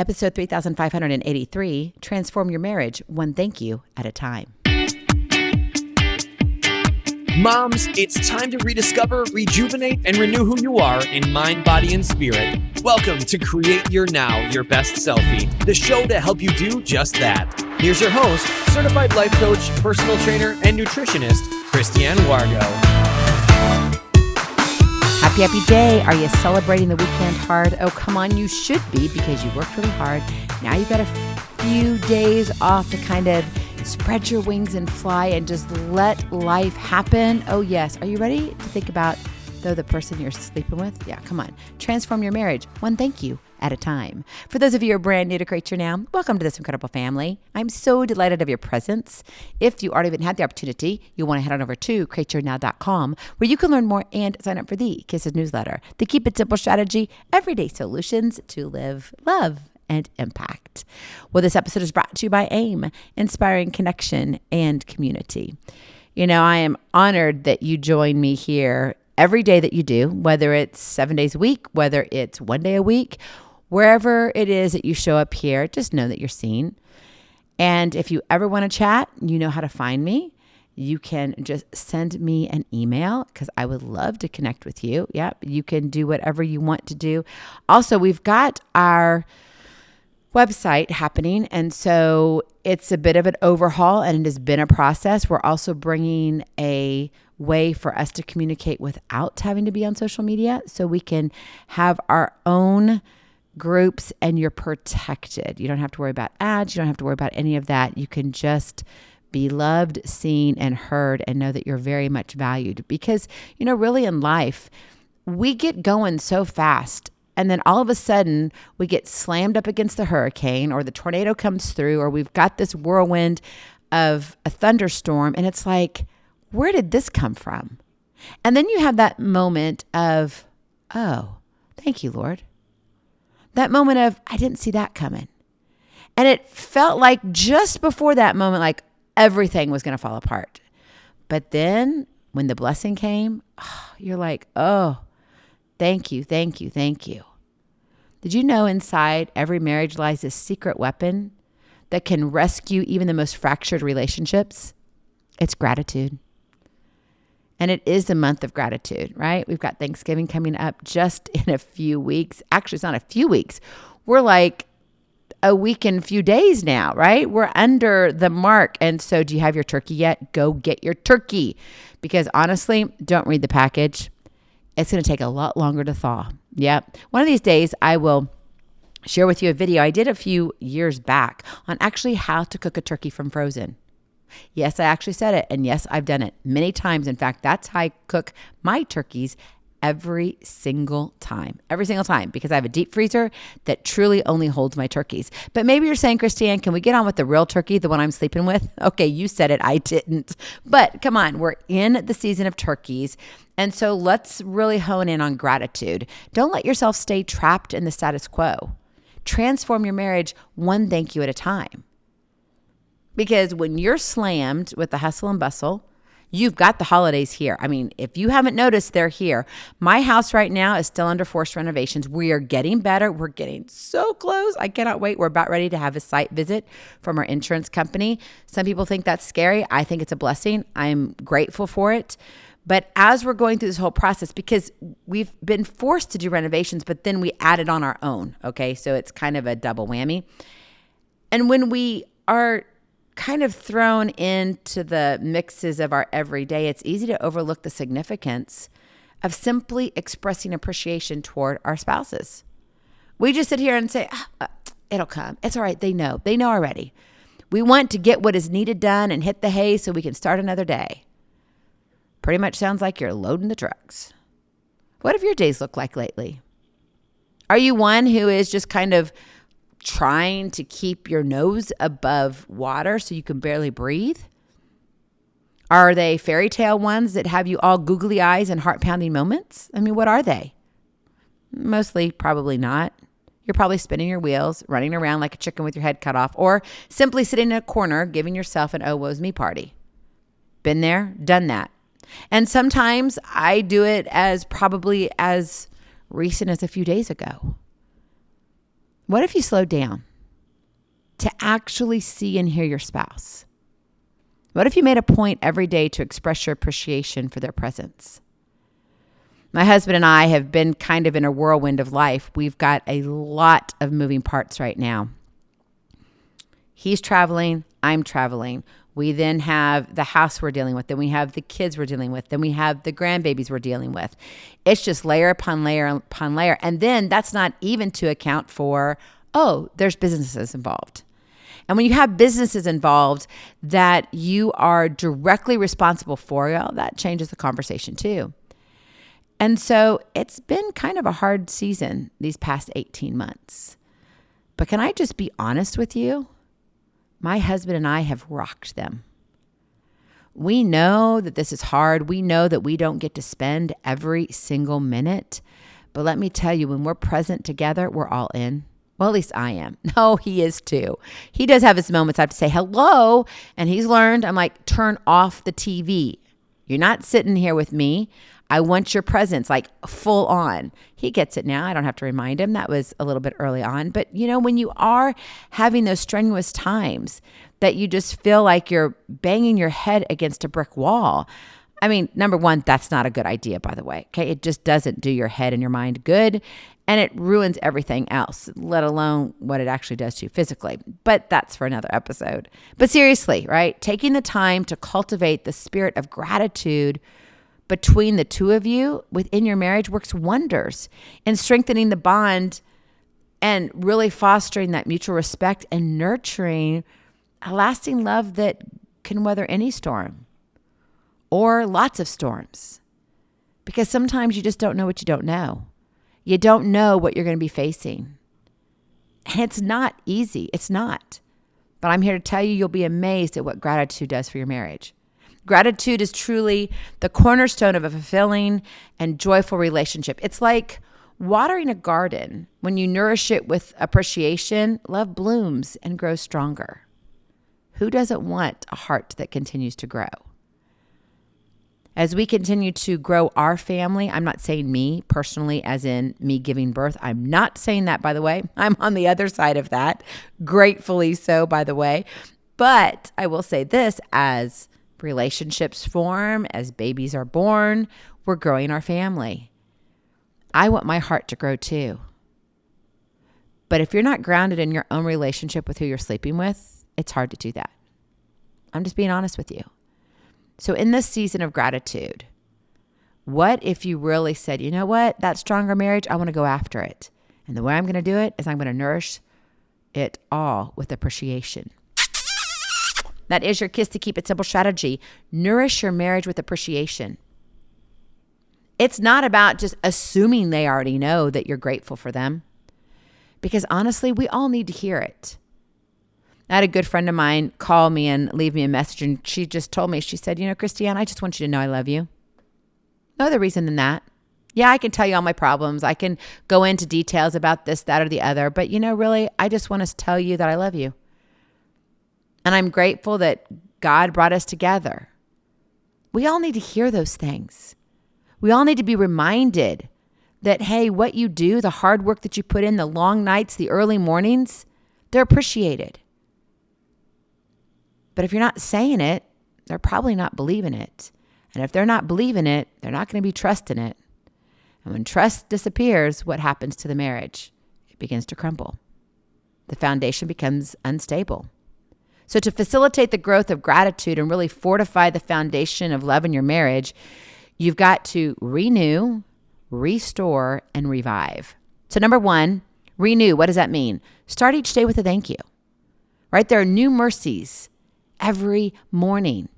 Episode 3583, Transform Your Marriage, One Thank You at a Time. Moms, it's time to rediscover, rejuvenate, and renew who you are in mind, body, and spirit. Welcome to Create Your Now, Your Best Selfie, the show to help you do just that. Here's your host, certified life coach, personal trainer, and nutritionist, Christiane Wargo. Happy day. Are you celebrating the weekend hard? Oh, come on, you should be because you worked really hard. Now you've got a few days off to kind of spread your wings and fly and just let life happen. Oh, yes. Are you ready to think about, though, the person you're sleeping with? Yeah, come on. Transform your marriage, one thank you at a time. For those of you who are brand new to Create Your Now, welcome to this incredible family. I'm so delighted of your presence. If you already haven't had the opportunity, you'll want to head on over to createyournow.com where you can learn more and sign up for the Kisses newsletter, the Keep It Simple strategy, everyday solutions to live, love, and impact. Well, this episode is brought to you by AIM, Inspiring Connection and Community. You know, I am honored that you join me here every day that you do, whether it's 7 days a week, whether it's 1 day a week, wherever it is that you show up here, just know that you're seen. And if you ever want to chat, you know how to find me. You can just send me an email because I would love to connect with you. Yep, you can do whatever you want to do. Also, we've got our website happening, and so it's a bit of an overhaul, and it has been a process. We're also bringing a way for us to communicate without having to be on social media, so we can have our own groups and you're protected. You don't have to worry about ads. You don't have to worry about any of that. You can just be loved, seen, and heard and know that you're very much valued because, you know, really in life, we get going so fast. And then all of a sudden we get slammed up against the hurricane or the tornado comes through or we've got this whirlwind of a thunderstorm. And it's like, where did this come from? And then you have that moment of, oh, thank you, Lord. That moment of, I didn't see that coming. And it felt like just before that moment, like everything was going to fall apart. But then when the blessing came, you're like, oh, thank you, thank you, thank you. Did you know inside every marriage lies this secret weapon that can rescue even the most fractured relationships? It's gratitude. And it is the month of gratitude, right? We've got Thanksgiving coming up just in a few weeks. Actually, it's not a few weeks. We're like a week and a few days now, right? We're under the mark. And so do you have your turkey yet? Go get your turkey. Because honestly, don't read the package. It's going to take a lot longer to thaw. Yep. One of these days, I will share with you a video I did a few years back on actually how to cook a turkey from frozen. Yes, I actually said it. And yes, I've done it many times. In fact, that's how I cook my turkeys every single time, because I have a deep freezer that truly only holds my turkeys. But maybe you're saying, Christiane, can we get on with the real turkey, the one I'm sleeping with? Okay, you said it. I didn't. But come on, we're in the season of turkeys. And so let's really hone in on gratitude. Don't let yourself stay trapped in the status quo. Transform your marriage one thank you at a time. Because when you're slammed with the hustle and bustle, you've got the holidays here. I mean, if you haven't noticed, they're here. My house right now is still under forced renovations. We are getting better. We're getting so close. I cannot wait. We're about ready to have a site visit from our insurance company. Some people think that's scary. I think it's a blessing. I'm grateful for it. But as we're going through this whole process, because we've been forced to do renovations, but then we added on our own. Okay, so it's kind of a double whammy. And when we are kind of thrown into the mixes of our everyday, it's easy to overlook the significance of simply expressing appreciation toward our spouses. We just sit here and say, it'll come. It's all right. They know already. We want to get what is needed done and hit the hay so we can start another day. Pretty much sounds like you're loading the trucks. What have your days looked like lately? Are you one who is just kind of trying to keep your nose above water so you can barely breathe? Are they fairy tale ones that have you all googly eyes and heart pounding moments? I mean, what are they? Mostly probably not. You're probably spinning your wheels, running around like a chicken with your head cut off, or simply sitting in a corner giving yourself an oh, woes me party. Been there, done that. And sometimes I do it as probably as recent as a few days ago. What if you slowed down to actually see and hear your spouse? What if you made a point every day to express your appreciation for their presence? My husband and I have been kind of in a whirlwind of life. We've got a lot of moving parts right now. He's traveling, I'm traveling. We then have the house we're dealing with. Then we have the kids we're dealing with. Then we have the grandbabies we're dealing with. It's just layer upon layer upon layer. And then that's not even to account for, there's businesses involved. And when you have businesses involved that you are directly responsible for, that changes the conversation too. And so it's been kind of a hard season these past 18 months. But can I just be honest with you? My husband and I have rocked them. We know that this is hard. We know that we don't get to spend every single minute. But let me tell you, when we're present together, we're all in. Well, at least I am. No, he is too. He does have his moments. I have to say hello. And he's learned, I'm like, turn off the TV. You're not sitting here with me. I want your presence, like full on. He gets it now. I don't have to remind him. That was a little bit early on. But when you are having those strenuous times that you just feel like you're banging your head against a brick wall, I mean, number one, that's not a good idea, by the way. Okay. It just doesn't do your head and your mind good. And it ruins everything else, let alone what it actually does to you physically. But that's for another episode. But seriously, right? Taking the time to cultivate the spirit of gratitude between the two of you within your marriage works wonders in strengthening the bond and really fostering that mutual respect and nurturing a lasting love that can weather any storm or lots of storms. Because sometimes you just don't know what you don't know. You don't know what you're going to be facing. And it's not easy. It's not. But I'm here to tell you, you'll be amazed at what gratitude does for your marriage. Gratitude is truly the cornerstone of a fulfilling and joyful relationship. It's like watering a garden. When you nourish it with appreciation, love blooms and grows stronger. Who doesn't want a heart that continues to grow? As we continue to grow our family, I'm not saying me personally as in me giving birth. I'm not saying that, by the way. I'm on the other side of that. Gratefully so, by the way. But I will say this, as relationships form, as babies are born, we're growing our family. I want my heart to grow too. But if you're not grounded in your own relationship with who you're sleeping with, it's hard to do that. I'm just being honest with you. So in this season of gratitude, what if you really said, you know what, that stronger marriage, I want to go after it. And the way I'm going to do it is I'm going to nourish it all with appreciation. That is your Kiss to Keep It Simple strategy. Nourish your marriage with appreciation. It's not about just assuming they already know that you're grateful for them. Because honestly, we all need to hear it. I had a good friend of mine call me and leave me a message, and she just told me, she said, Christiane, I just want you to know I love you. No other reason than that. Yeah, I can tell you all my problems. I can go into details about this, that, or the other. But really, I just want to tell you that I love you. And I'm grateful that God brought us together. We all need to hear those things. We all need to be reminded that, hey, what you do, the hard work that you put in, the long nights, the early mornings, they're appreciated. But if you're not saying it, they're probably not believing it. And if they're not believing it, they're not going to be trusting it. And when trust disappears, what happens to the marriage? It begins to crumble. The foundation becomes unstable. So to facilitate the growth of gratitude and really fortify the foundation of love in your marriage, you've got to renew, restore, and revive. So number one, renew. What does that mean? Start each day with a thank you. Right? There are new mercies every morning.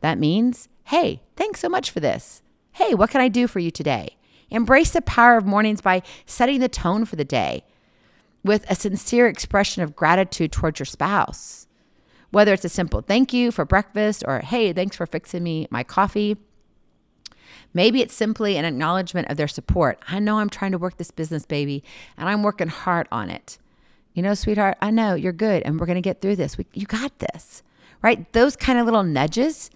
That means, hey, thanks so much for this. Hey, what can I do for you today? Embrace the power of mornings by setting the tone for the day with a sincere expression of gratitude towards your spouse. Whether it's a simple thank you for breakfast or, hey, thanks for fixing me my coffee. Maybe it's simply an acknowledgement of their support. I know I'm trying to work this business, baby, and I'm working hard on it. Sweetheart, I know you're good and we're going to get through this. You got this. Right? Those kind of little nudges,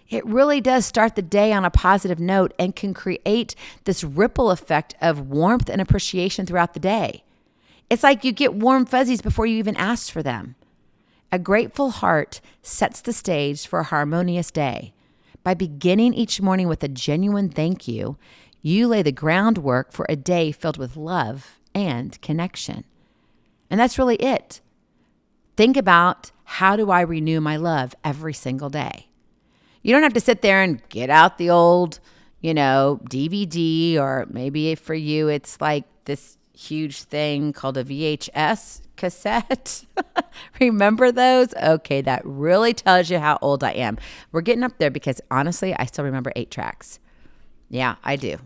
it really does start the day on a positive note and can create this ripple effect of warmth and appreciation throughout the day. It's like you get warm fuzzies before you even asked for them. A grateful heart sets the stage for a harmonious day. By beginning each morning with a genuine thank you, you lay the groundwork for a day filled with love and connection. And that's really it. Think about, how do I renew my love every single day? You don't have to sit there and get out the old, DVD, or maybe for you, it's like this huge thing called a VHS cassette. Remember those? Okay, that really tells you how old I am. We're getting up there because honestly, I still remember 8 tracks. Yeah, I do.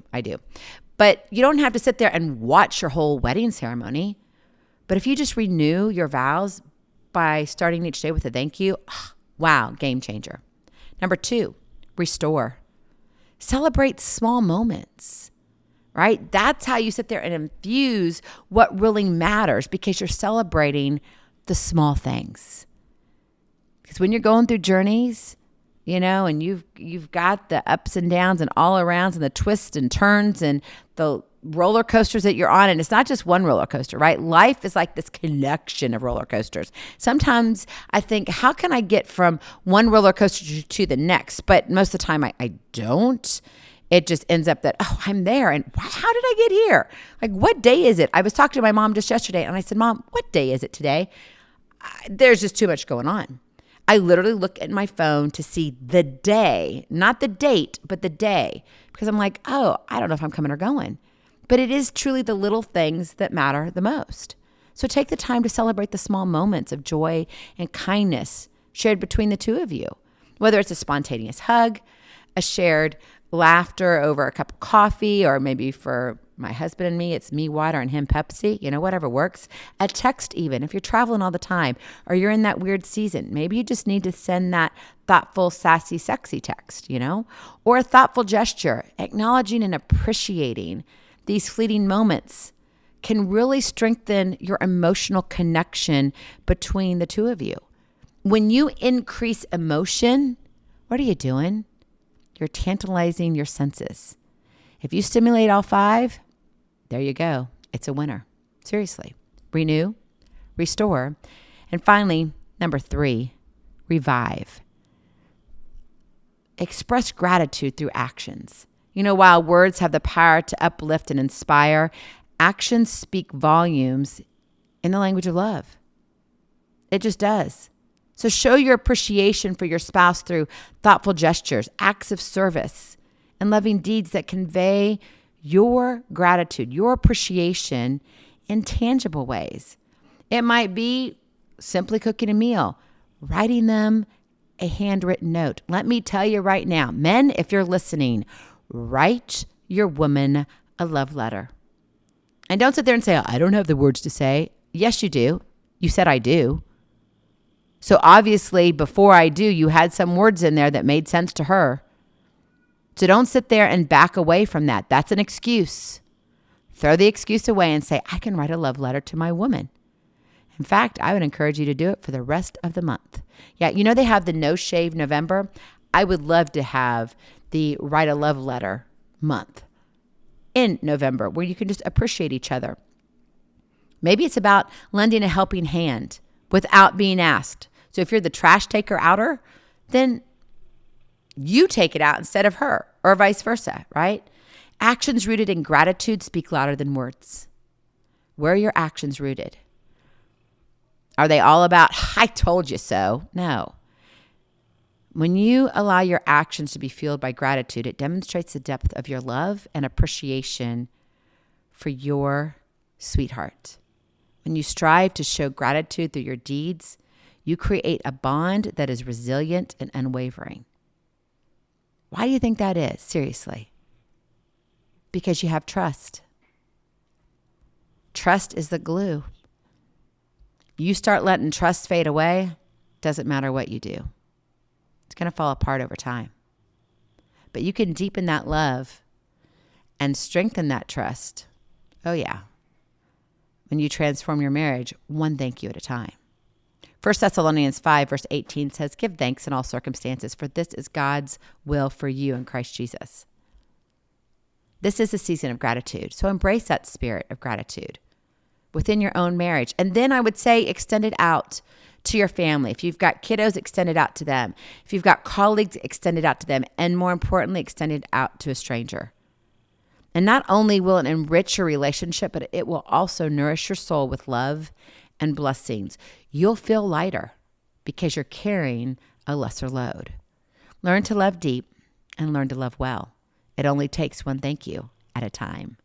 But you don't have to sit there and watch your whole wedding ceremony. But if you just renew your vows by starting each day with a thank you, wow, game changer. Number 2, restore. Celebrate small moments, right? That's how you sit there and infuse what really matters, because you're celebrating the small things. Because when you're going through journeys, and you've got the ups and downs and all arounds and the twists and turns and the roller coasters that you're on. And it's not just one roller coaster, right? Life is like this collection of roller coasters. Sometimes I think, how can I get from one roller coaster to the next? But most of the time I don't. It just ends up that, I'm there. And how did I get here? Like, what day is it? I was talking to my mom just yesterday and I said, Mom, what day is it today? There's just too much going on. I literally look at my phone to see the day, not the date, but the day, because I'm like, I don't know if I'm coming or going. But it is truly the little things that matter the most. So take the time to celebrate the small moments of joy and kindness shared between the two of you, whether it's a spontaneous hug, a shared laughter over a cup of coffee, or maybe for my husband and me, it's me water and him Pepsi, whatever works. A text even, if you're traveling all the time or you're in that weird season, maybe you just need to send that thoughtful, sassy, sexy text, or a thoughtful gesture, acknowledging and appreciating these fleeting moments can really strengthen your emotional connection between the two of you. When you increase emotion, what are you doing? You're tantalizing your senses. If you stimulate all 5, there you go. It's a winner. Seriously. Renew, restore, and finally, number 3, revive. Express gratitude through actions. While words have the power to uplift and inspire, actions speak volumes in the language of love. It just does. So show your appreciation for your spouse through thoughtful gestures, acts of service, and loving deeds that convey your gratitude, your appreciation in tangible ways. It might be simply cooking a meal, writing them a handwritten note. Let me tell you right now, men, if you're listening, write your woman a love letter. And don't sit there and say, I don't have the words to say. Yes, you do. You said I do. So obviously, before I do, you had some words in there that made sense to her. So don't sit there and back away from that. That's an excuse. Throw the excuse away and say, I can write a love letter to my woman. In fact, I would encourage you to do it for the rest of the month. Yeah, they have the No Shave November. I would love to have the Write a Love Letter month in November, where you can just appreciate each other. Maybe it's about lending a helping hand without being asked. So if you're the trash taker outer, then you take it out instead of her, or vice versa, right? Actions rooted in gratitude speak louder than words. Where are your actions rooted? Are they all about, I told you so? No. When you allow your actions to be fueled by gratitude, it demonstrates the depth of your love and appreciation for your sweetheart. When you strive to show gratitude through your deeds, you create a bond that is resilient and unwavering. Why do you think that is? Seriously. Because you have trust. Trust is the glue. You start letting trust fade away, doesn't matter what you do. It's going to fall apart over time. But you can deepen that love and strengthen that trust. Oh yeah. When you transform your marriage, one thank you at a time. 1 Thessalonians 5 verse 18 says, give thanks in all circumstances, for this is God's will for you in Christ Jesus. This is a season of gratitude. So embrace that spirit of gratitude. within your own marriage. And then I would say extend it out to your family. If you've got kiddos, extend it out to them. If you've got colleagues, extend it out to them. And more importantly, extend it out to a stranger. And not only will it enrich your relationship, but it will also nourish your soul with love and blessings. You'll feel lighter because you're carrying a lesser load. Learn to love deep and learn to love well. It only takes one thank you at a time.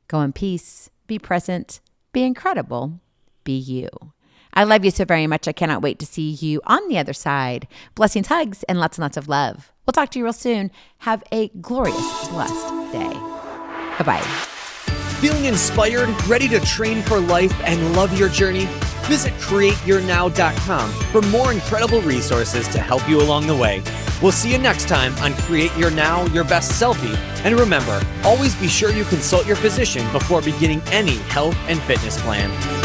Go in peace, be present, be incredible, be you. I love you so very much. I cannot wait to see you on the other side. Blessings, hugs, and lots of love. We'll talk to you real soon. Have a glorious, blessed day. Bye-bye. Feeling inspired, ready to train for life and love your journey? Visit createyournow.com for more incredible resources to help you along the way. We'll see you next time on Create Your Now, Your Best Selfie. And remember, always be sure you consult your physician before beginning any health and fitness plan.